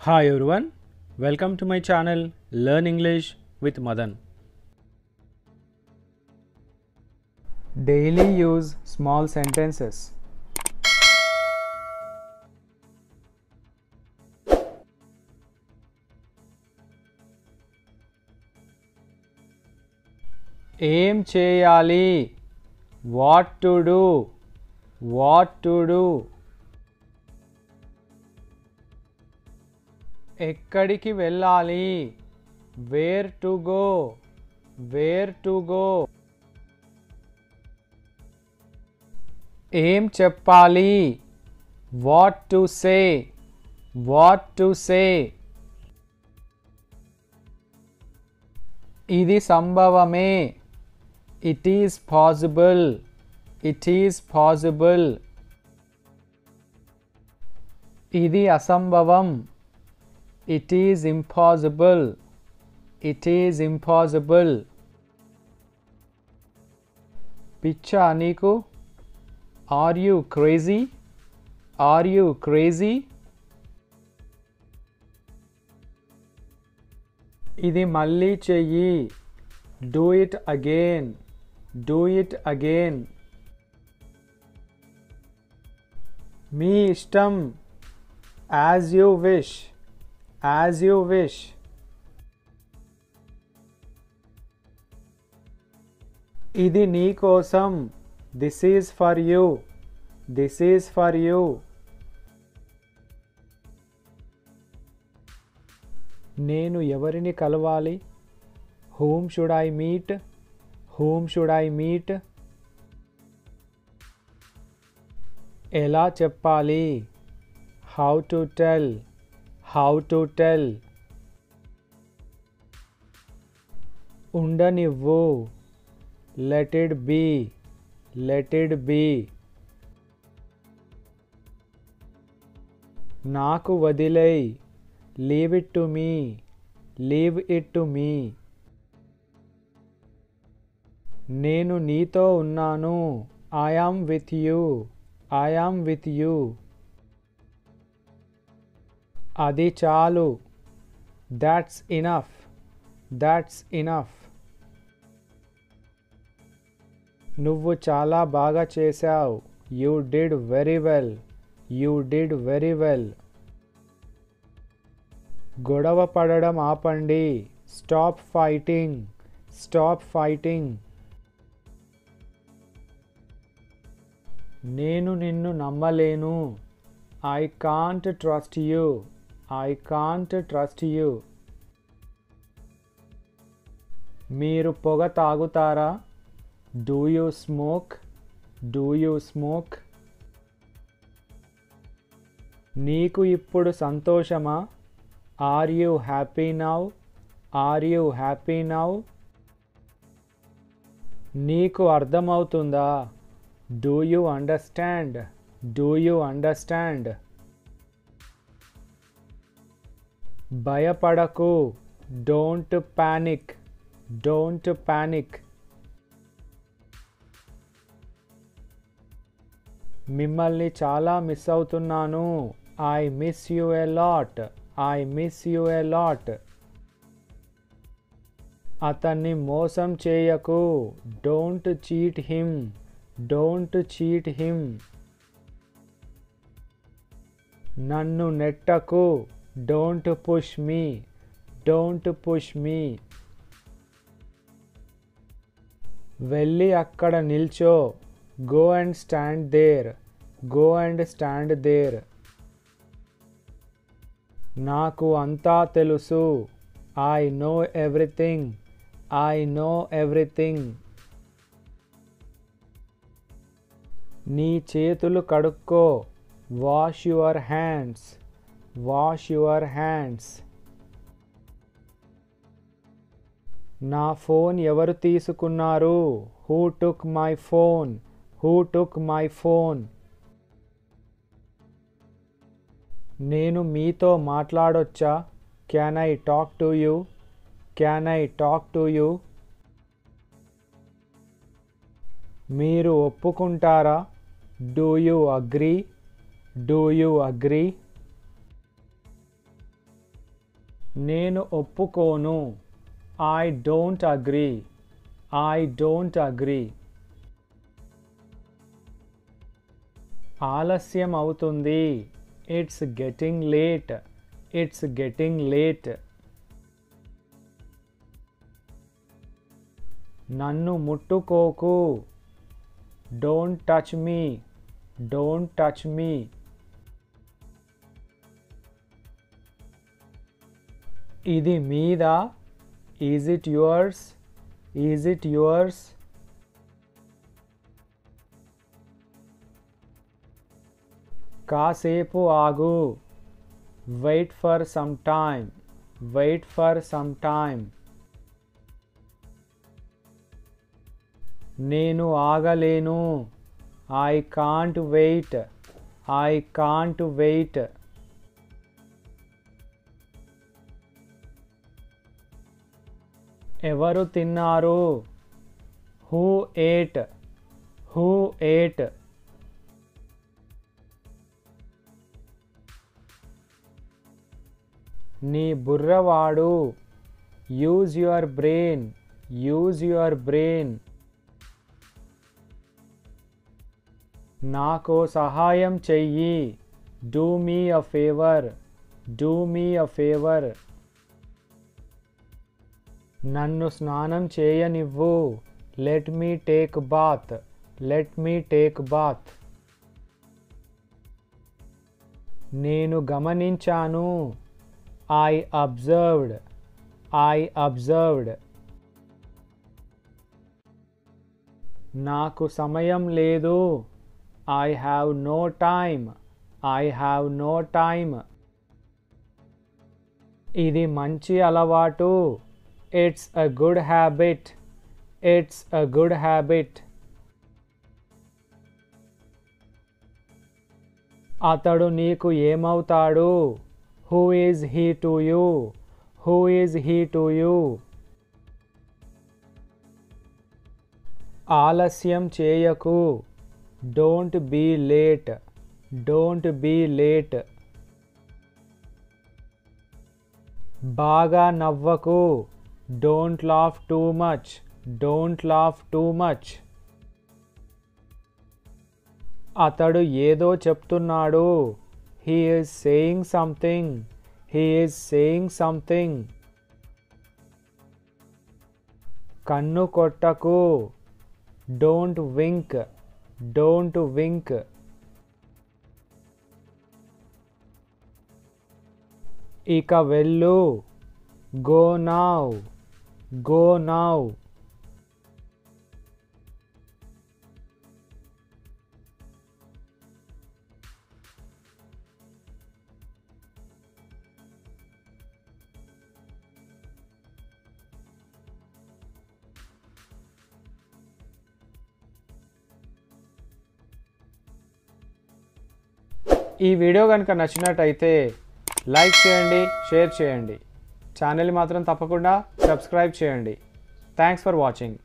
Hi everyone, welcome to my channel Learn English with Madan. Daily use small sentences. ఏం చేయాలి? What to do? What to do? ఎక్కడికి వెళ్ళాలి? Where to go? Where to go? ఏం చెప్పాలి? What to say? What to say? ఇది సంభవమే. It is possible. It is possible. ఇది అసంభవం. It is impossible. It is impossible. పిచ్చా నీకు? Are you crazy? Are you crazy? ఇది మళ్ళీ చెయ్యి. Do it again. Do it again. మీ ఇష్టం. As you wish. As you wish. ఇది నీ కోసం. This is for you. This is for you. నేను ఎవరిని కలవాలి? Whom should I meet? Whom should I meet? ఎలా చెప్పాలి? How to tell? How to tell? ఉండనివ్వు. Let it be. Let it be. నాకు వదిలేయ్. Leave it to me. Leave it to me. నేను నీతో ఉన్నాను. I am with you. I am with you. అది చాలు. That's enough. That's enough. నువ్వు చాలా బాగా చేశావు. You did very well. You did very well. గొడవ పడడం ఆపండి. Stop fighting. Stop fighting. నేను నిన్ను నమ్మలేను. I can't trust you. I can't trust you. మీరు పొగ తాగుతారా? Do you smoke? Do you smoke? నీకు ఇప్పుడు సంతోషమా? Are you happy now? Are you happy now? నీకు అర్థమవుతుందా? Do you understand? Do you understand? భయపడకు. Don't panic. Don't panic. మిమ్మల్ని చాలా మిస్ అవుతున్నాను. I miss you a lot. I miss you a lot. అతన్ని మోసం చేయకు. Don't cheat him. Don't cheat him. నన్ను నెట్టకు. Don't push me. Don't push me. వెళ్ళి అక్కడ నిల్చో. Go and stand there. Go and stand there. నాకు అంతా తెలుసు. I know everything. I know everything. నీ చేతులు కడుక్కో. Wash your hands. Wash your hands. నా phone ఎవరు తీసుకున్నారు? Who took my phone? Who took my phone? నేను మీతో మాట్లాడొచ్చా? Can I talk to you? Can I talk to you? మీరు ఒప్పుకుంటారా? Do you agree? Do you agree? నేను ఒప్పుకోను. I don't agree. I don't agree. ఆలస్యం అవుతుంది. It's getting late. It's getting late. నన్ను ముట్టుకోకు. Don't touch me. Don't touch me. ఇది మీదా? Is it yours? Is it yours? కాసేపు ఆగు. Wait for some time. Wait for some time. నేను ఆగలేను. I can't wait. I can't wait. ఎవరు తిన్నారు? Who ate? Who ate? నీ బుర్రవాడు. Use your brain. Use your brain. నాకు సహాయం చెయ్యి. Do me a favor. Do me a favor. నన్ను స్నానం చేయనివ్వు. Let me take bath. Let me take bath. నేను గమనించాను. I observed. I observed. నాకు సమయం లేదు. I have no time. I have no time. ఇది మంచి అలవాటు. It's a good habit. It's a good habit. అతడు నీకు ఏమవుతాడు? Who is he to you? Who is he to you? ఆలస్యం చేయకు. Don't be late. Don't be late. బాగా నవ్వకు. Don't laugh too much. Don't laugh too much. అతడు ఏదో చెప్తున్నాడు. He is saying something. He is saying something. కన్ను కొట్టకు. Don't wink. Don't wink. ఇక వెళ్ళు. Go now. Go now. ఈ వీడియో కనుక నచ్చినట్టయితే లైక్ చేయండి, షేర్ చేయండి. ఛానల్ మాత్రం తప్పకుండా సబ్స్క్రైబ్ చేయండి. Thanks for watching.